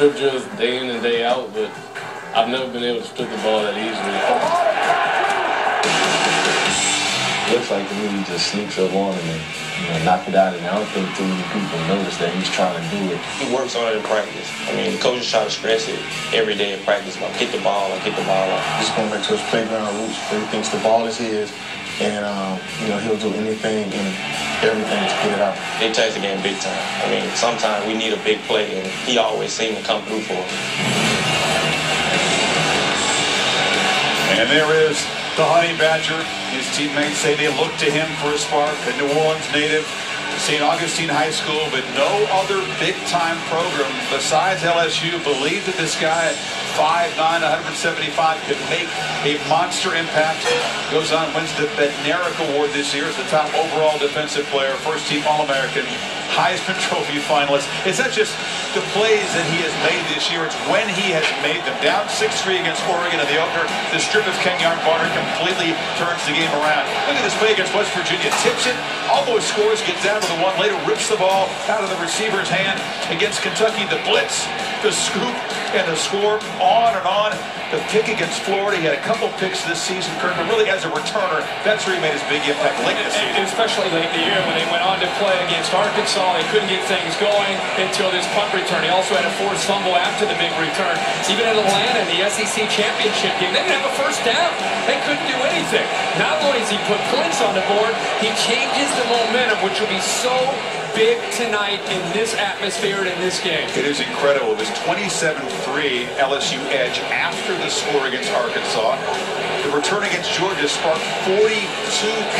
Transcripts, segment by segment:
strip drills day in and day out, but I've never been able to strip the ball that easily. Looks like to me he just sneaks up on him and knock it out, and I don't think too many people notice that he's trying to do it. He works on it in practice. I mean, the coaches try to stress it every day in practice. Like, get the ball, get the ball out. He's going back to his playground roots where he thinks the ball is his, and he'll do anything and everything to get it out. It takes the game big time. I mean, sometimes we need a big play, and he always seems to come through for us. And there is the Honey Badger. His teammates say they look to him for a spark. A New Orleans native, St. Augustine High School, but no other big-time program besides LSU believed that this guy, 5'9", 175, could make a monster impact. Goes on, wins the Bednarik Award this year as the top overall defensive player, first-team All-American, Heisman Trophy finalist. It's not just the plays that he has made this year, it's when he has made them. Down 6-3 against Oregon in the opener, the strip of Kenyon Barner completely turns the game around. Look at this play against West Virginia. Tips it, almost scores, gets down to the one, later rips the ball out of the receiver's hand. Against Kentucky, the blitz, the scoop, and the score, on and on. The pick against Florida, he had a couple picks this season, Kirk, but really as a returner, that's where he made his big impact late this season. Especially late in the year when they went on to play against Arkansas. They couldn't get things going until this punt return. He also had a forced fumble after the big return. Even in Atlanta in the SEC Championship game, they didn't have a first down. They couldn't do anything. Not only does he put points on the board, he changes the momentum, which will be so big tonight in this atmosphere and in this game. It is incredible. This 27-3 LSU edge after the score against Arkansas. The return against Georgia sparked 42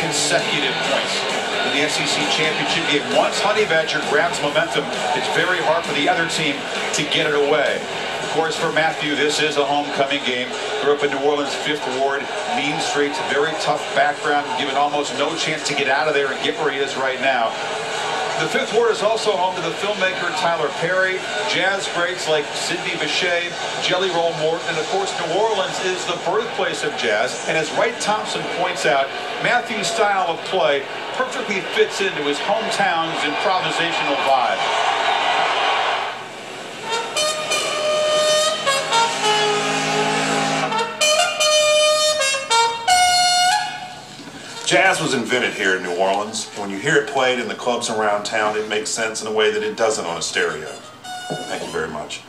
consecutive points in the SEC Championship game. Once Honey Badger grabs momentum, it's very hard for the other team to get it away. Of course, for Mathieu, this is a homecoming game. Grew up in New Orleans, 5th Ward, mean streets, very tough background, given almost no chance to get out of there and get where he is right now. The 5th Ward is also home to the filmmaker Tyler Perry, jazz greats like Sidney Bechet, Jelly Roll Morton, and of course New Orleans is the birthplace of jazz. And as Wright Thompson points out, Mathieu's style of play perfectly fits into his hometown's improvisational vibe. Jazz was invented here in New Orleans. When you hear it played in the clubs around town, it makes sense in a way that it doesn't on a stereo. Thank you very much.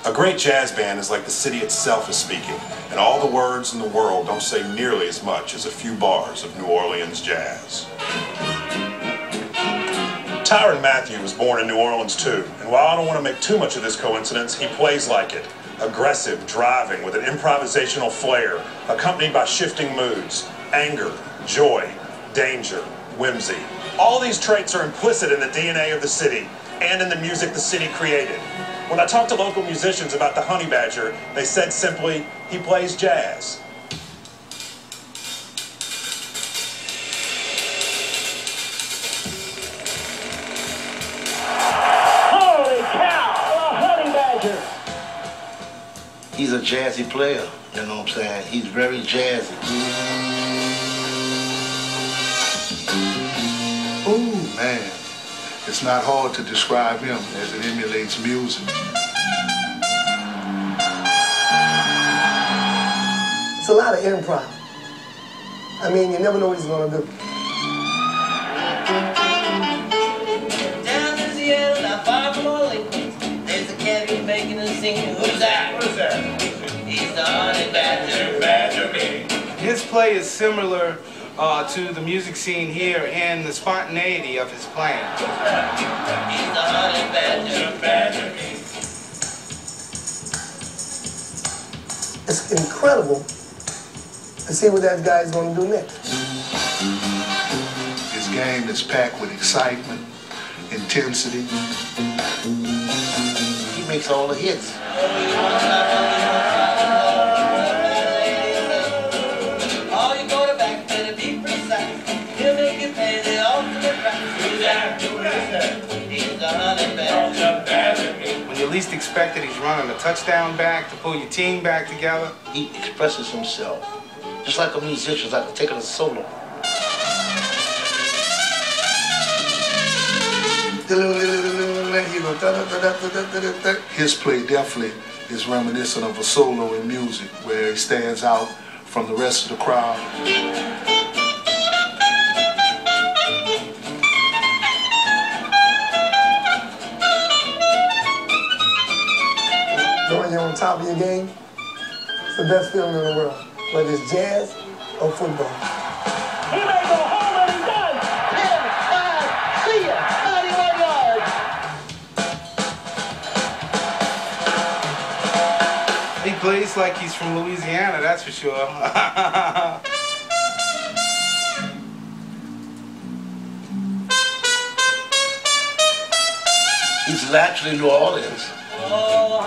A great jazz band is like the city itself is speaking, and all the words in the world don't say nearly as much as a few bars of New Orleans jazz. Tyrann Mathieu was born in New Orleans too, and while I don't want to make too much of this coincidence, he plays like it. Aggressive, driving, with an improvisational flair, accompanied by shifting moods, anger, joy, danger, whimsy. All these traits are implicit in the DNA of the city and in the music the city created. When I talked to local musicians about the Honey Badger, they said simply, he plays jazz. Holy cow, a Honey Badger! He's a jazzy player, you know what I'm saying? He's very jazzy. Oh man, it's not hard to describe him as it emulates music. It's a lot of improv. I mean, you never know what he's gonna do. Down in Seattle, not far from Orleans, there's a cat who's making a scene. Who's that? Who's that? He's the Honey Badger. His play is similar to the music scene here and the spontaneity of his playing. He's the Honey Badger. It's incredible to see what that guy's going to do next. His game is packed with excitement, intensity. He makes all the hits. When you least expect it, he's running a touchdown back to pull your team back together. He expresses himself just like a musician, like taking a solo. The little he go da-da-da-da-da-da-da-da. His play definitely is reminiscent of a solo in music where he stands out from the rest of the crowd. Knowing you're on top of your game, it's the best feeling in the world, whether it's jazz or football. He may go home and he does. 10, 5, see ya, 91 yards. He plays like he's from Louisiana, that's for sure. He's actually New Orleans. Oh,